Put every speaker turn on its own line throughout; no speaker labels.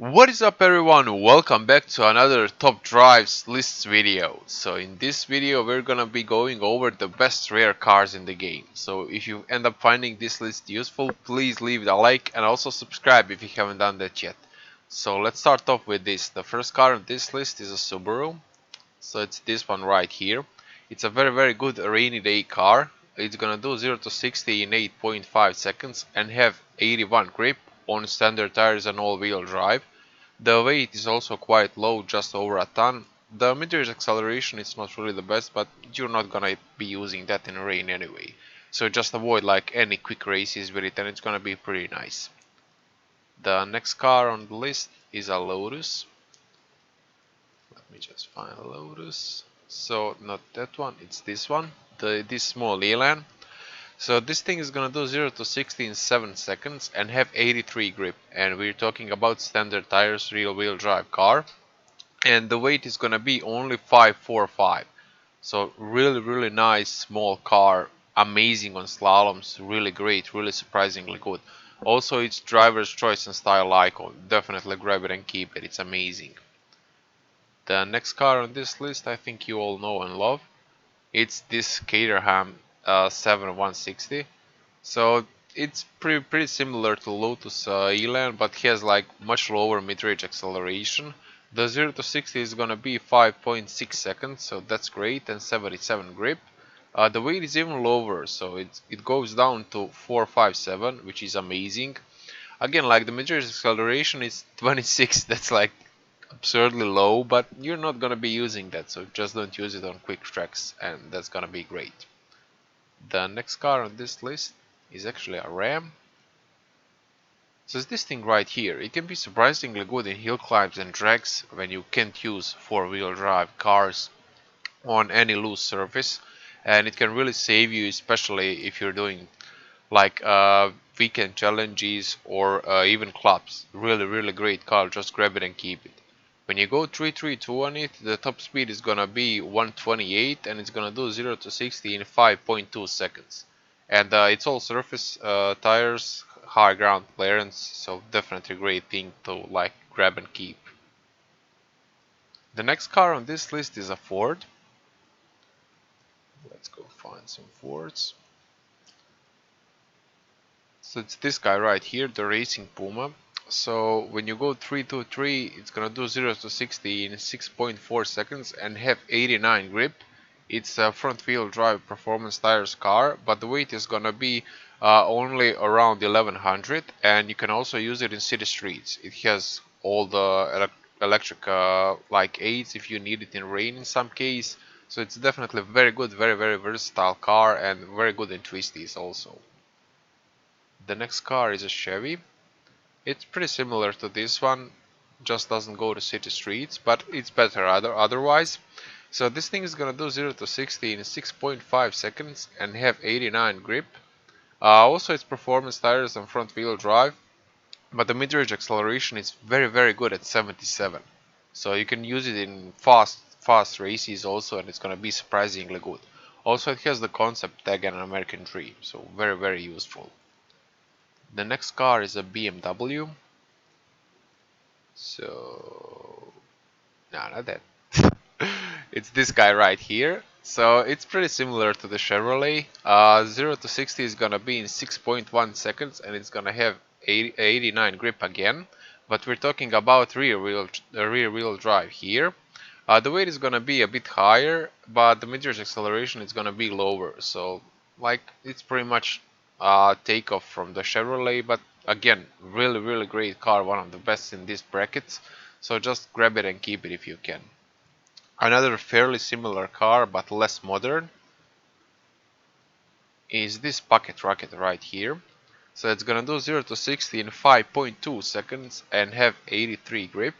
What is up everyone, welcome back to another top drives lists video. So in this video we're gonna be going over the best rare cars in the game. So if you end up finding this list useful, please leave a like and also subscribe if you haven't done that yet. So let's start off with this. The first car on this list is a Subaru. So it's this one right here. It's a very good rainy day car. It's gonna do 0 to 60 in 8.5 seconds and have 81 grip on standard tires and all-wheel drive. The weight is also quite low, just over a ton. The mid-range acceleration is not really the best, but you're not gonna be using that in rain anyway. So just avoid like any quick races with it and it's gonna be pretty nice. The next car on the list is a Lotus. Let me just find a Lotus. So not that one, it's this one. This small Elan. So this thing is gonna do 0 to 60 in 7 seconds and have 83 grip, and we're talking about standard tires, real wheel drive car, and the weight is gonna be only 545. So really nice small car, amazing on slaloms, really great, really surprisingly good. Also it's driver's choice and style icon, definitely grab it and keep it, it's amazing. The next car on this list I think you all know and love. It's this Caterham 7160. So it's pretty similar to Lotus Elan, but has like much lower mid-range acceleration. The 0 to 60 is gonna be 5.6 seconds, so that's great, and 77 grip. The weight is even lower, so it goes down to 457, which is amazing. Again, like the mid-range acceleration is 26, that's like absurdly low, but you're not gonna be using that, so just don't use it on quick tracks, and that's gonna be great. The next car on this list is actually a Ram. So it's this thing right here. It can be surprisingly good in hill climbs and drags when you can't use four-wheel drive cars on any loose surface, and it can really save you, especially if you're doing like weekend challenges or even clubs. Really great car, just grab it and keep it. When you go 332 on it, the top speed is gonna be 128 and it's gonna do 0 to 60 in 5.2 seconds. And it's all surface tires, high ground clearance, so definitely a great thing to like grab and keep. The next car on this list is a Ford. Let's go find some Fords. So it's this guy right here, the Racing Puma. So when you go 323, it's gonna do 0 to 60 in 6.4 seconds and have 89 grip. It's a front wheel drive performance tires car, but the weight is gonna be only around 1100, and you can also use it in city streets. It has all the electric like aids if you need it in rain in some case. So it's definitely very good, very versatile car and very good in twisties also. The next car is a Chevy. It's pretty similar to this one, just doesn't go to city streets, but it's better otherwise. So this thing is gonna do 0 to 60 in 6.5 seconds and have 89 grip. Also it's performance tires and front wheel drive, but the mid-range acceleration is very good at 77. So you can use it in fast races also, and it's gonna be surprisingly good. Also it has the concept tag and an American dream, so very useful. The next car is a BMW. So, no, not that. It's this guy right here. So it's pretty similar to the Chevrolet. 0 to 60 is gonna be in 6.1 seconds and it's gonna have 89 grip again. But we're talking about rear wheel drive here. The weight is gonna be a bit higher, but the mid-range acceleration is gonna be lower. So like it's pretty much takeoff from the Chevrolet, but again, really great car, one of the best in this bracket. So just grab it and keep it if you can. Another fairly similar car but less modern is this Pocket Rocket right here. So it's gonna do 0 to 60 in 5.2 seconds and have 83 grip.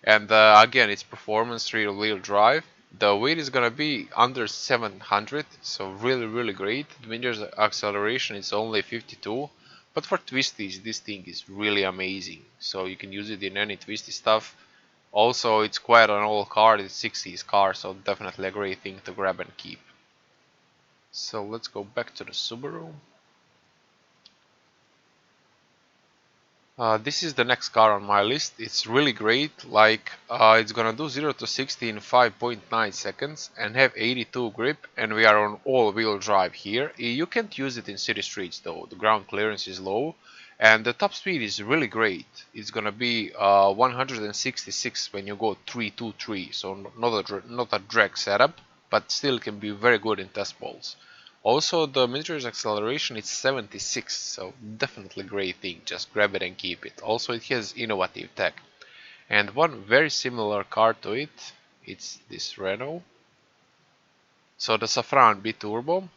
And again, it's performance rear wheel drive. The weight is gonna be under 700, so really great. The mid-range acceleration is only 52, but for twisties this thing is really amazing. So you can use it in any twisty stuff. Also, it's quite an old car, it's 60s car, so definitely a great thing to grab and keep. So let's go back to the Subaru. This is the next car on my list. It's really great. Like, it's gonna do 0 to 60 in 5.9 seconds and have 82 grip, and we are on all-wheel drive here. You can't use it in city streets though. The ground clearance is low, and the top speed is really great. It's gonna be 166 when you go 323, so not a drag setup, but still can be very good in test balls. Also, the mid-range acceleration is 76, so definitely great thing. Just grab it and keep it. Also, it has innovative tech. And one very similar car to it, it's this Renault. So the Safran B-Turbo.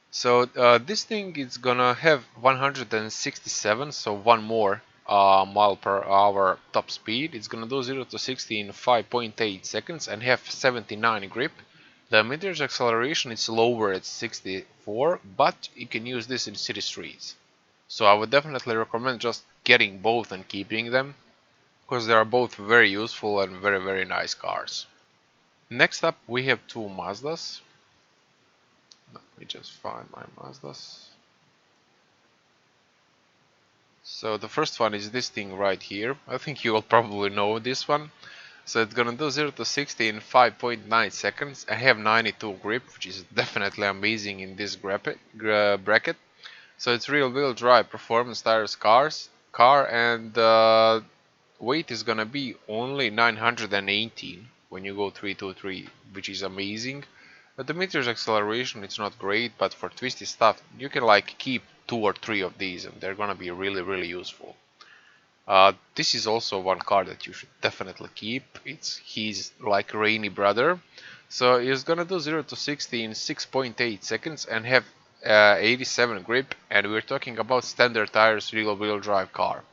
So this thing is gonna have 167, so one more mile per hour top speed. It's gonna do 0 to 60 in 5.8 seconds and have 79 grip. The mid-range acceleration is lower at 64, but you can use this in city streets. So I would definitely recommend just getting both and keeping them, because they are both very useful and very nice cars. Next up we have two Mazdas. Let me just find my Mazdas. So the first one is this thing right here. I think you will probably know this one. So it's gonna do 0 to 60 in 5.9 seconds. I have 92 grip, which is definitely amazing in this bracket. So it's real wheel drive performance tires car, and weight is gonna be only 918 when you go 323, which is amazing. The meter's acceleration it's not great, but for twisty stuff you can like keep 2 or 3 of these and they're gonna be really useful. This is also one car that you should definitely keep. It's his like rainy brother. So he's gonna do 0 to 60 in 6.8 seconds and have 87 grip, and we're talking about standard tires real wheel drive car.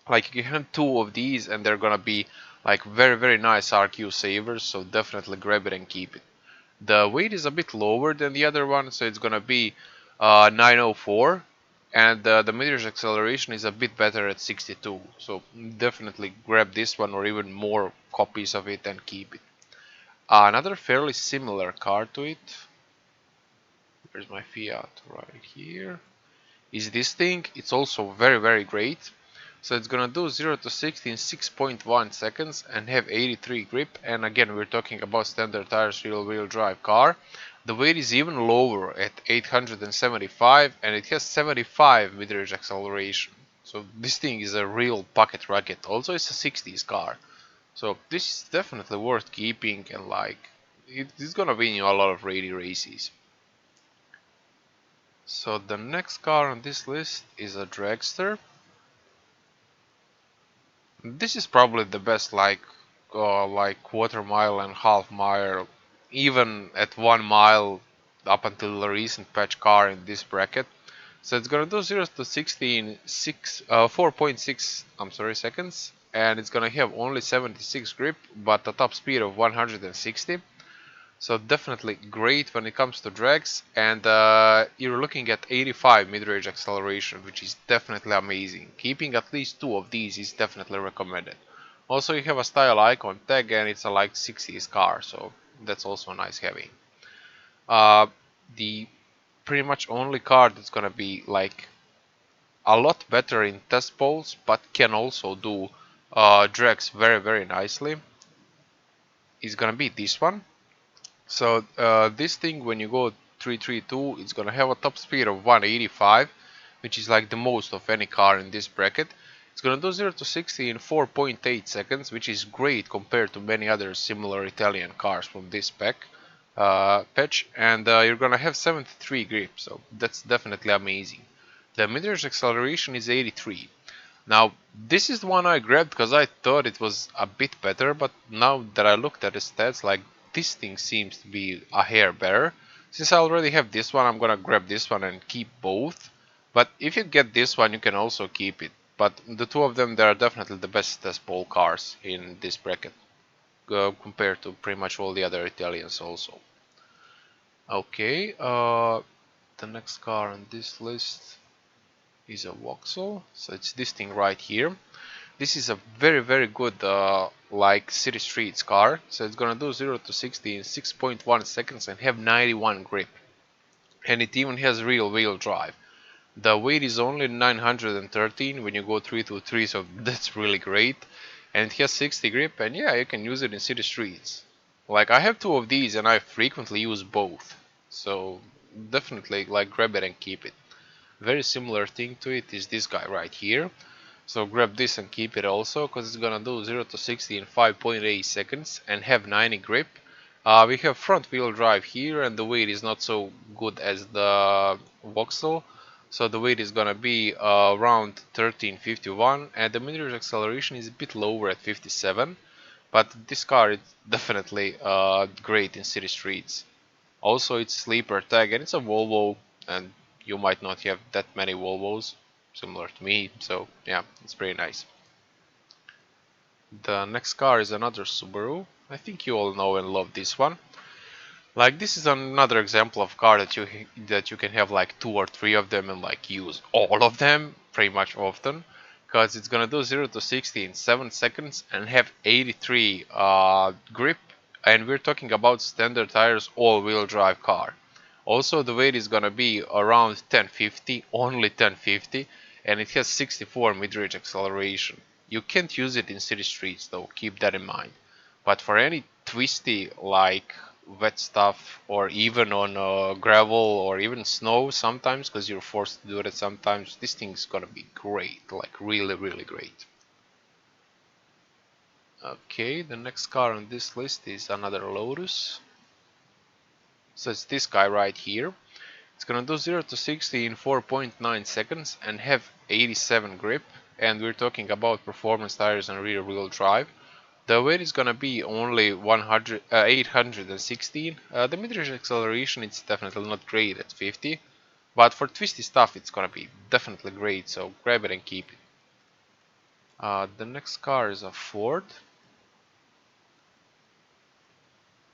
Like you can have 2 of these and they're gonna be like very nice RQ savers, so definitely grab it and keep it. The weight is a bit lower than the other one, so it's gonna be 904, and the meter's acceleration is a bit better at 62. So definitely grab this one or even more copies of it and keep it. Another fairly similar car to it, where's my Fiat? Right here. Is this thing. It's also very great. So it's gonna do 0 to 60 in 6.1 seconds and have 83 grip, and again we're talking about standard tires real wheel drive car. The weight is even lower at 875 and it has 75 mid-range acceleration. So this thing is a real pocket rocket. Also it's a 60s car. So this is definitely worth keeping, and like it's gonna win you a lot of rally races. So the next car on this list is a dragster. This is probably the best like quarter mile and half mile, even at 1 mile up until the recent patch car in this bracket. So it's gonna do 0 to 60 in 4.6 seconds, and it's gonna have only 76 grip but a top speed of 160. So definitely great when it comes to drags, and you're looking at 85 mid-range acceleration, which is definitely amazing. Keeping at least 2 of these is definitely recommended. Also you have a style icon tag and it's a like 60s car, so that's also nice having. The pretty much only car that's gonna be like a lot better in test polls but can also do drags very nicely is gonna be this one. So this thing when you go 332, it's gonna have a top speed of 185, which is like the most of any car in this bracket. It's gonna do 0 to 60 in 4.8 seconds, which is great compared to many other similar Italian cars from this patch, and you're gonna have 73 grip, so that's definitely amazing. The mid-range acceleration is 83. Now, this is the one I grabbed because I thought it was a bit better, but now that I looked at the stats, like this thing seems to be a hair better. Since I already have this one, I'm gonna grab this one and keep both. But if you get this one, you can also keep it. But the 2 of them, they are definitely the best test ball cars in this bracket, compared to pretty much all the other Italians also. Okay, the next car on this list is a Vauxhall, so it's this thing right here. This is a very good like city streets car, so it's gonna do 0 to 60 in 6.1 seconds and have 91 grip, and it even has real wheel drive. The weight is only 913 when you go 323, so that's really great. And it has 60 grip, and yeah, you can use it in city streets. Like I have two of these and I frequently use both. So definitely like grab it and keep it. Very similar thing to it is this guy right here. So grab this and keep it also, because it's gonna do 0 to 60 in 5.8 seconds and have 90 grip. We have front wheel drive here, and the weight is not so good as the Vauxhall. So the weight is gonna be around 1351, and the mid-range acceleration is a bit lower at 57. But this car is definitely great in city streets. Also, it's sleeper tag, and it's a Volvo, and you might not have that many Volvos, similar to me. So yeah, it's pretty nice. The next car is another Subaru. I think you all know and love this one. Like this is another example of car that you can have like two or three of them and like use all of them pretty much often, because it's gonna do 0 to 60 in 7 seconds and have 83 grip, and we're talking about standard tires all-wheel drive car. Also the weight is gonna be around 1050, only 1050, and it has 64 mid-range acceleration. You can't use it in city streets though, keep that in mind. But for any twisty like wet stuff, or even on gravel or even snow sometimes, because you're forced to do it sometimes, this thing's gonna be great, like really great. Okay, the next car on this list is another Lotus. So it's this guy right here. It's gonna do 0 to 60 in 4.9 seconds and have 87 grip, and we're talking about performance tires and rear wheel drive. The weight is gonna be only 816. The mid-range acceleration is definitely not great at 50, but for twisty stuff it's gonna be definitely great, so grab it and keep it. The next car is a Ford.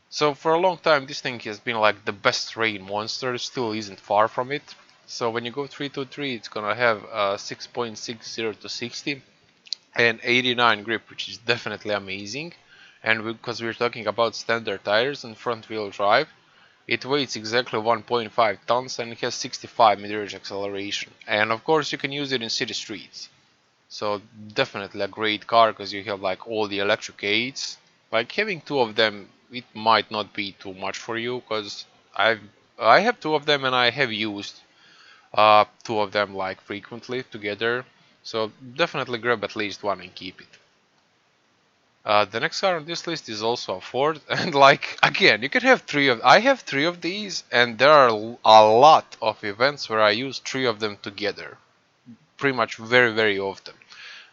So for a long time this thing has been like the best rain monster, still isn't far from it. So when you go 323 it's gonna have 6.60 to 60 and 89 grip, which is definitely amazing. And because we're talking about standard tires and front wheel drive, it weighs exactly 1.5 tons and it has 65 mid-range acceleration. And of course you can use it in city streets. So definitely a great car, because you have like all the electric aids. Like having two of them, it might not be too much for you, because I have two of them and I have used two of them like frequently together. So definitely grab at least one and keep it. The next car on this list is also a Ford, and like again, you can have three of. I have three of these, and there are a lot of events where I use three of them together, pretty much very often.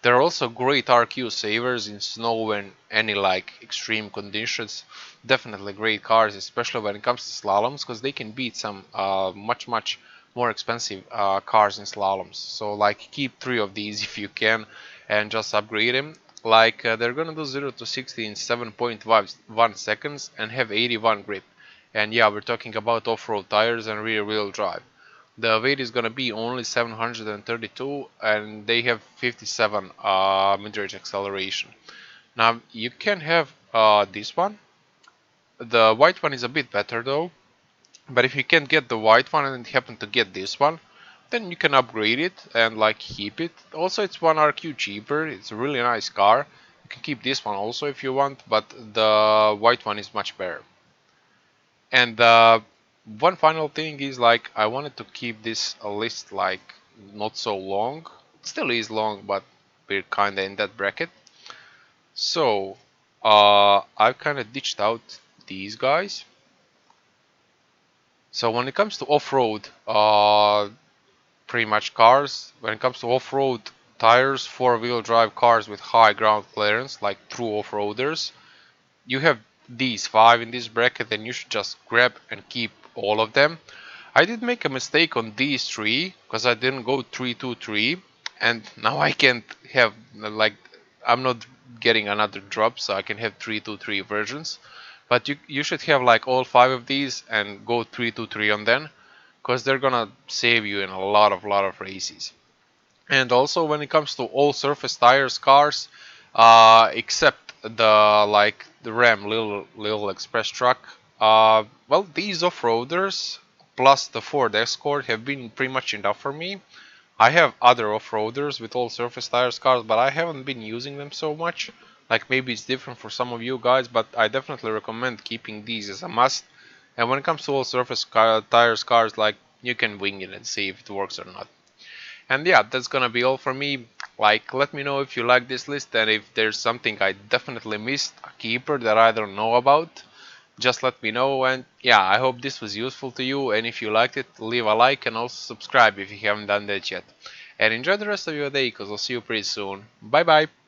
There are also great RQ savers in snow and any like extreme conditions. Definitely great cars, especially when it comes to slaloms, because they can beat some much more expensive cars in slaloms. So like keep three of these if you can, and just upgrade them. Like they're gonna do 0 to 60 in 7.1 seconds and have 81 grip. And yeah, we're talking about off-road tires and rear-wheel drive. The weight is gonna be only 732, and they have 57 mid-range acceleration. Now you can have this one. The white one is a bit better though, but if you can't get the white one and happen to get this one, then you can upgrade it and like keep it. Also, it's 1 RQ cheaper. It's a really nice car. You can keep this one also if you want, but the white one is much better. And one final thing is like I wanted to keep this list like not so long. It still is long, but we're kinda in that bracket. So I've kinda ditched out these guys. So when it comes to off-road, pretty much cars, when it comes to off-road tires, four-wheel drive cars with high ground clearance, like true off-roaders, you have these five in this bracket, and you should just grab and keep all of them. I did make a mistake on these three because I didn't go 323, and now I can't have like I'm not getting another drop, so I can have 323 versions. But you should have like all five of these and go 323 on them, because they're gonna save you in a lot of races. And also when it comes to all surface tires cars, except the like the Ram little express truck, well these off-roaders plus the Ford Escort have been pretty much enough for me. I have other off-roaders with all surface tires cars, but I haven't been using them so much. Like maybe it's different for some of you guys, but I definitely recommend keeping these as a must. And when it comes to all surface tires cars, like you can wing it and see if it works or not. And yeah, that's gonna be all for me. Like, let me know if you like this list and if there's something I definitely missed, a keeper that I don't know about. Just let me know, and yeah, I hope this was useful to you, and if you liked it, leave a like and also subscribe if you haven't done that yet. And enjoy the rest of your day, cause I'll see you pretty soon. Bye bye!